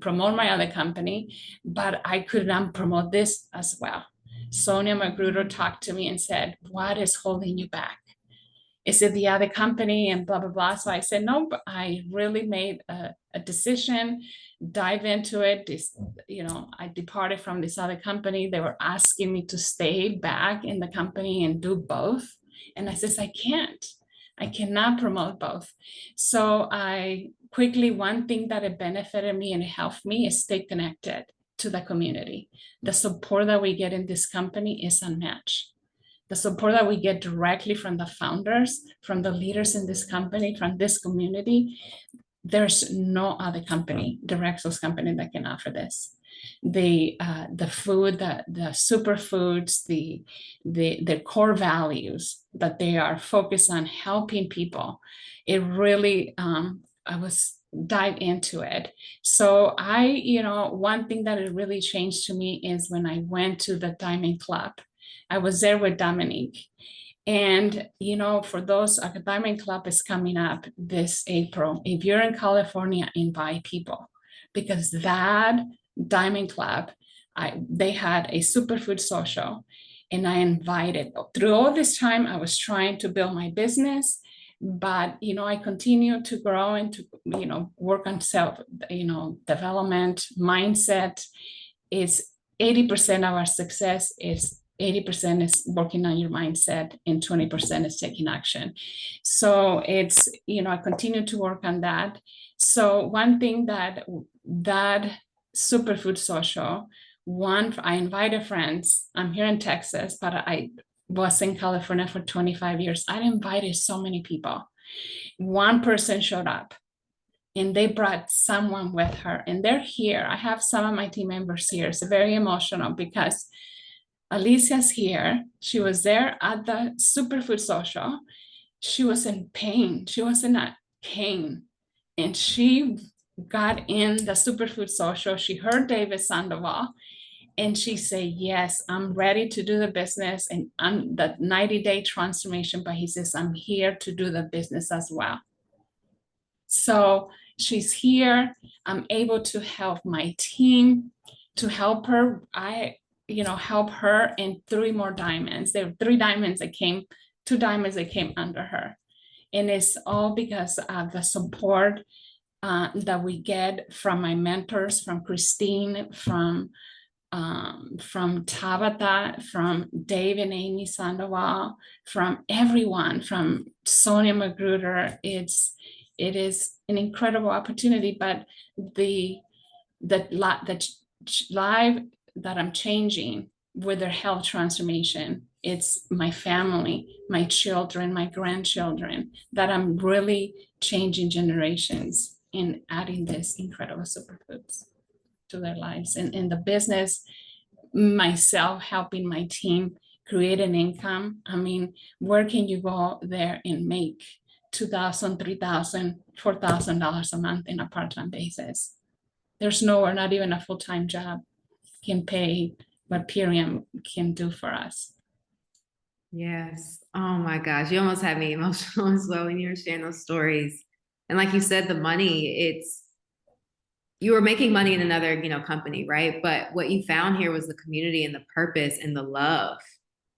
promote my other company, but I could not promote this as well. Sonia Magruder talked to me and said, what is holding you back? Is it the other company and blah, blah, blah. So I said, no, but I really made a decision, dive into it. I departed from this other company. They were asking me to stay back in the company and do both. And I says, I cannot promote both. So one thing that it benefited me and it helped me is stay connected to the community. The support that we get in this company is unmatched. The support that we get directly from the founders, from the leaders in this company, from this community, there's no other company, direct sales company, that can offer this. The food, the superfoods, the core values that they are focused on helping people. It really, I was dive into it. So one thing that it really changed to me is when I went to the Diamond Club. I was there with Dominique. And, for those, Diamond Club is coming up this April. If you're in California, invite people, because that Diamond Club, they had a superfood social, and I invited. Through all this time, I was trying to build my business, but I continue to grow and to work on self development. Mindset is 80% of our success. Is 80% is working on your mindset, and 20% is taking action. So it's I continue to work on that. So one thing that superfood social, I invited friends. I'm here in Texas, but I was in California for 25 years. I invited so many people. One person showed up, and they brought someone with her, and they're here. I have some of my team members here. It's very emotional because Alicia's here. She was there at the superfood social. She was in pain. She was in a cane, and she got in the superfood social. She heard David Sandoval, and she said, yes, I'm ready to do the business, and I'm the 90-day transformation, but he says, I'm here to do the business as well. So she's here. I'm able to help my team, to help her. Help her in 3 more diamonds. There were 3 diamonds that came, 2 diamonds that came under her. And it's all because of the support that we get from my mentors, from Christine, from Tabitha, from Dave and Amy Sandoval, from everyone, from Sonia Magruder. It is an incredible opportunity, but the life that I'm changing with their health transformation, it's my family, my children, my grandchildren, that I'm really changing generations in adding this incredible superfoods to their lives. And in the business, myself helping my team create an income. I mean, where can you go there and make $2,000, $3,000, $4,000 a month in a part-time basis? There's nowhere, not even a full-time job can pay what Purium can do for us. Yes. Oh my gosh. You almost had me emotional as well when you were sharing those stories. And like you said, the money, you were making money in another, company, right? But what you found here was the community and the purpose and the love,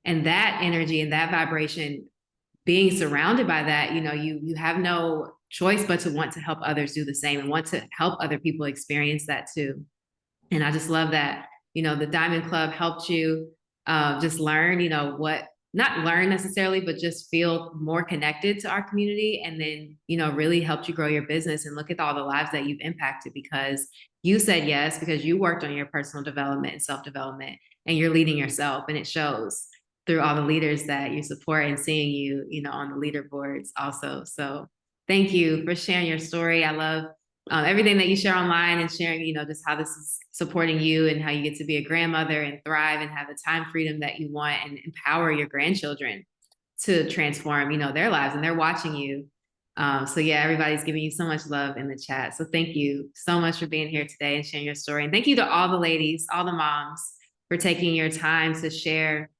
and that energy and that vibration, being surrounded by that, you have no choice but to want to help others do the same and want to help other people experience that too. And I just love that, the Diamond Club helped you just learn, not learn necessarily, but just feel more connected to our community. And then, really helped you grow your business and look at all the lives that you've impacted, because you said yes, because you worked on your personal development and self-development, and you're leading yourself. And it shows through all the leaders that you support and seeing you, on the leaderboards also. So thank you for sharing your story. I love everything that you share online, and sharing, just how this is supporting you and how you get to be a grandmother and thrive and have the time freedom that you want, and empower your grandchildren to transform, their lives, and they're watching you. So yeah, everybody's giving you so much love in the chat. So thank you so much for being here today and sharing your story. And thank you to all the ladies, all the moms, for taking your time to share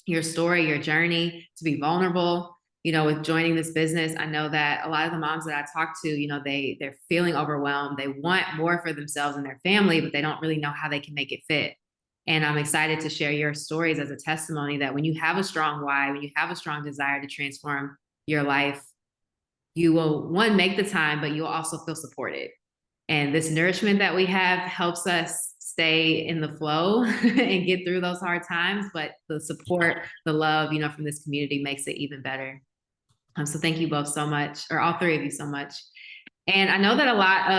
your story, your journey, to be vulnerable, with joining this business. I know that a lot of the moms that I talk to, they're feeling overwhelmed. They want more for themselves and their family, but they don't really know how they can make it fit. And I'm excited to share your stories as a testimony that when you have a strong why, when you have a strong desire to transform your life, you will, one, make the time, but you'll also feel supported. And this nourishment that we have helps us stay in the flow and get through those hard times. But the support, the love, from this community makes it even better. So thank you both so much, or all 3 of you so much. And I know that a lot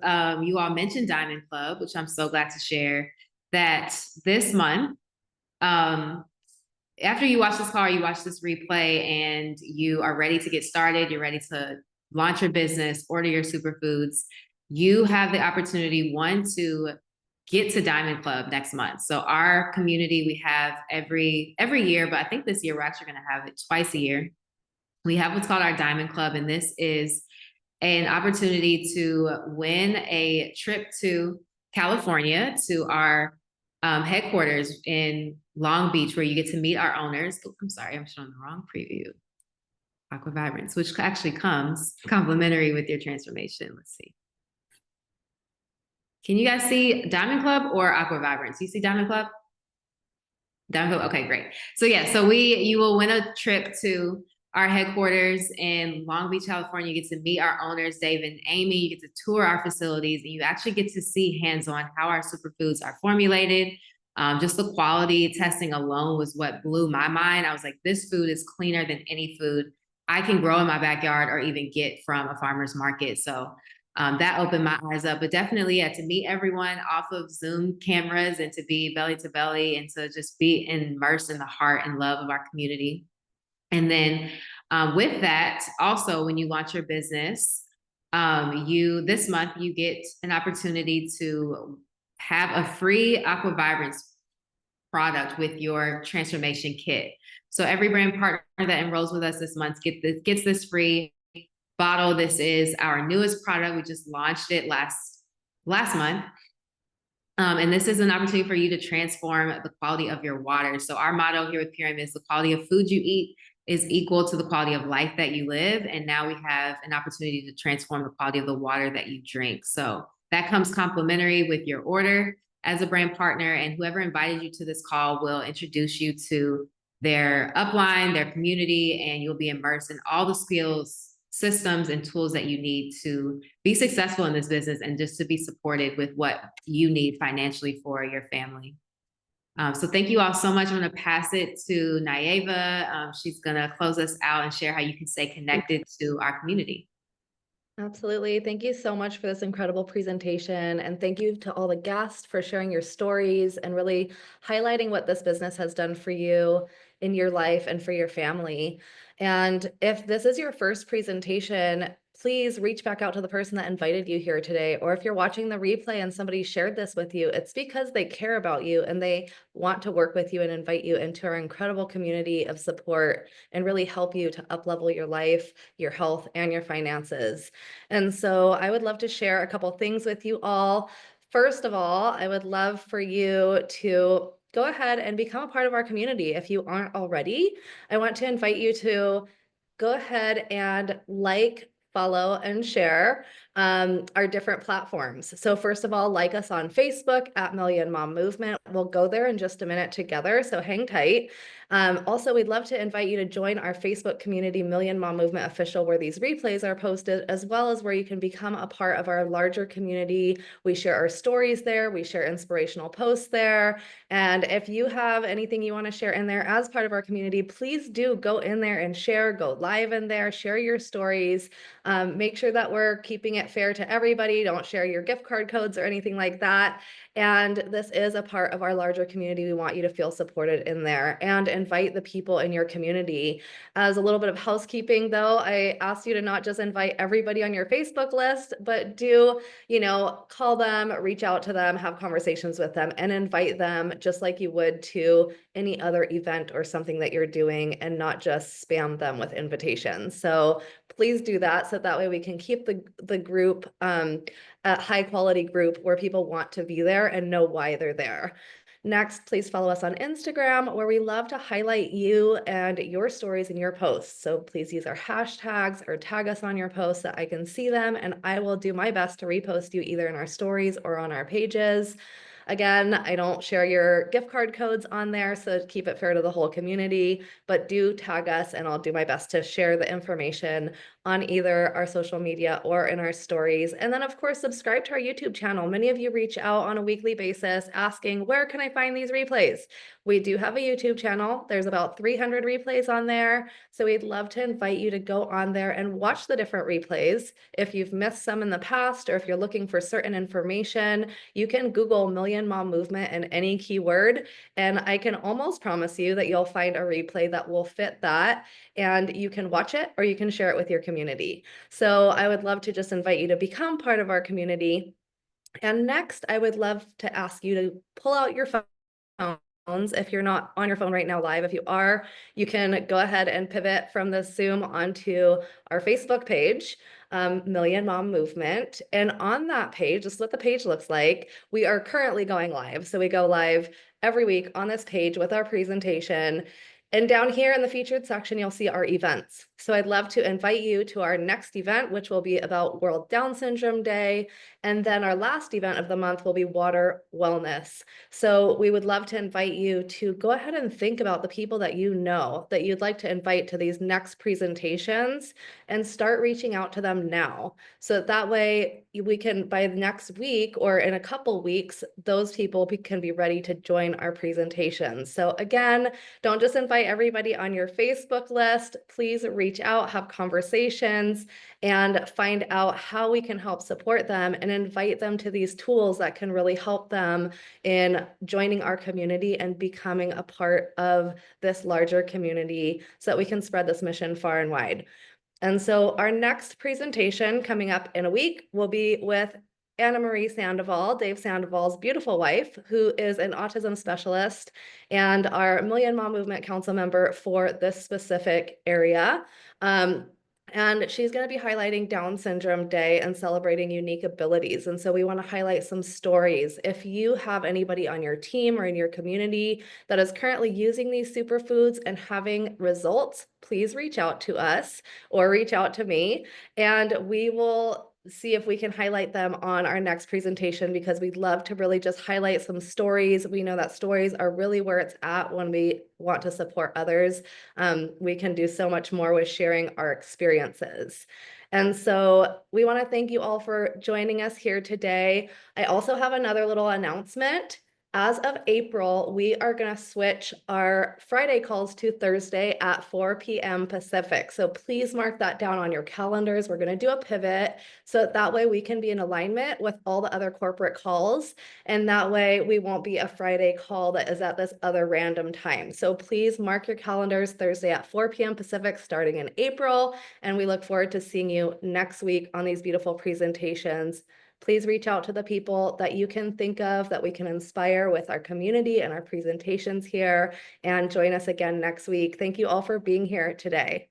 of you all mentioned Diamond Club, which I'm so glad to share, that this month, after you watch this call, you watch this replay, and you are ready to get started, you're ready to launch your business, order your superfoods, you have the opportunity, one, to get to Diamond Club next month. So our community, we have every year, but I think this year we're actually going to have it twice a year. We have what's called our Diamond Club, and this is an opportunity to win a trip to California to our headquarters in Long Beach, where you get to meet our owners. Oh, I'm sorry, I'm showing the wrong preview. Aqua Vibrance, which actually comes complimentary with your transformation. Let's see. Can you guys see Diamond Club or Aqua Vibrance? You see Diamond Club? Diamond Club, okay, great. So yeah, so you will win a trip to our headquarters in Long Beach, California. You get to meet our owners, Dave and Amy. You get to tour our facilities, and you actually get to see hands-on how our superfoods are formulated. Just the quality testing alone was what blew my mind. I was like, this food is cleaner than any food I can grow in my backyard or even get from a farmer's market. So that opened my eyes up, but definitely to meet everyone off of Zoom cameras and to be belly to belly and to just be immersed in the heart and love of our community. And then with that, also when you launch your business, this month you get an opportunity to have a free Aqua Vibrance product with your transformation kit. So every brand partner that enrolls with us this month gets this free bottle. This is our newest product. We just launched it last month. And this is an opportunity for you to transform the quality of your water. So our motto here with Purium is the quality of food you eat is equal to the quality of life that you live. And now we have an opportunity to transform the quality of the water that you drink. So that comes complimentary with your order as a brand partner, and whoever invited you to this call will introduce you to their upline, their community, and you'll be immersed in all the skills, systems, and tools that you need to be successful in this business and just to be supported with what you need financially for your family. So thank you all so much. I'm going to pass it to Naeva. She's going to close us out and share how you can stay connected to our community. Absolutely. Thank you so much for this incredible presentation. And thank you to all the guests for sharing your stories and really highlighting what this business has done for you in your life and for your family. And if this is your first presentation, please reach back out to the person that invited you here today. Or if you're watching the replay and somebody shared this with you, it's because they care about you and they want to work with you and invite you into our incredible community of support and really help you to up-level your life, your health, and your finances. And so I would love to share a couple things with you all. First of all, I would love for you to go ahead and become a part of our community if you aren't already. I want to invite you to go ahead and like, follow, and share our different platforms. So first of all, like us on Facebook at Million Mom Movement. We'll go there in just a minute together, so hang tight. Also, we'd love to invite you to join our Facebook community, Million Mom Movement Official, where these replays are posted, as well as where you can become a part of our larger community. We share our stories there. We share inspirational posts there. And if you have anything you want to share in there as part of our community, please do go in there and share, go live in there, share your stories. Make sure that we're keeping it fair to everybody. Don't share your gift card codes or anything like that. And this is a part of our larger community. We want you to feel supported in there and invite the people in your community. As a little bit of housekeeping though, I asked you to not just invite everybody on your Facebook list, but do, call them, reach out to them, have conversations with them, and invite them just like you would to any other event or something that you're doing, and not just spam them with invitations. So please do that, so that way we can keep the group a high quality group where people want to be there and know why they're there. Next, please follow us on Instagram, where we love to highlight you and your stories in your posts. So please use our hashtags or tag us on your posts so I can see them, and I will do my best to repost you either in our stories or on our pages. Again, I don't share your gift card codes on there, so keep it fair to the whole community, but do tag us and I'll do my best to share the information on either our social media or in our stories. And then of course, subscribe to our YouTube channel. Many of you reach out on a weekly basis asking, where can I find these replays? We do have a YouTube channel. There's about 300 replays on there. So we'd love to invite you to go on there and watch the different replays. If you've missed some in the past, or if you're looking for certain information, you can Google Million Mom Movement and any keyword, and I can almost promise you that you'll find a replay that will fit that, and you can watch it or you can share it with your community. So I would love to just invite you to become part of our community. And next, I would love to ask you to pull out your phones. If you're not on your phone right now live, if you are, you can go ahead and pivot from the Zoom onto our Facebook page. Million Mom Movement. And on that page, this is what the page looks like. We are currently going live. So we go live every week on this page with our presentation. And down here in the featured section, you'll see our events. So I'd love to invite you to our next event, which will be about World Down Syndrome Day. And then our last event of the month will be Water Wellness. So we would love to invite you to go ahead and think about the people that you know that you'd like to invite to these next presentations and start reaching out to them now. So that way we can, by next week or in a couple weeks, those people can be ready to join our presentations. So again, don't just invite everybody on your Facebook list. Please reach out, have conversations, and find out how we can help support them and invite them to these tools that can really help them in joining our community and becoming a part of this larger community so that we can spread this mission far and wide. And so our next presentation coming up in a week will be with Anna Marie Sandoval, Dave Sandoval's beautiful wife, who is an autism specialist and our Million Mom Movement Council member for this specific area. And she's going to be highlighting Down Syndrome Day and celebrating unique abilities. And so we want to highlight some stories. If you have anybody on your team or in your community that is currently using these superfoods and having results, please reach out to us or reach out to me, and we will see if we can highlight them on our next presentation, because we'd love to really just highlight some stories. We know that stories are really where it's at when we want to support others. We can do so much more with sharing our experiences. And so we want to thank you all for joining us here today. I also have another little announcement. As of April, we are going to switch our Friday calls to Thursday at 4 p.m. Pacific. So please mark that down on your calendars. We're going to do a pivot so that way we can be in alignment with all the other corporate calls. And that way we won't be a Friday call that is at this other random time. So please mark your calendars Thursday at 4 p.m. Pacific starting in April. And we look forward to seeing you next week on these beautiful presentations. Please reach out to the people that you can think of that we can inspire with our community and our presentations here, and join us again next week. Thank you all for being here today.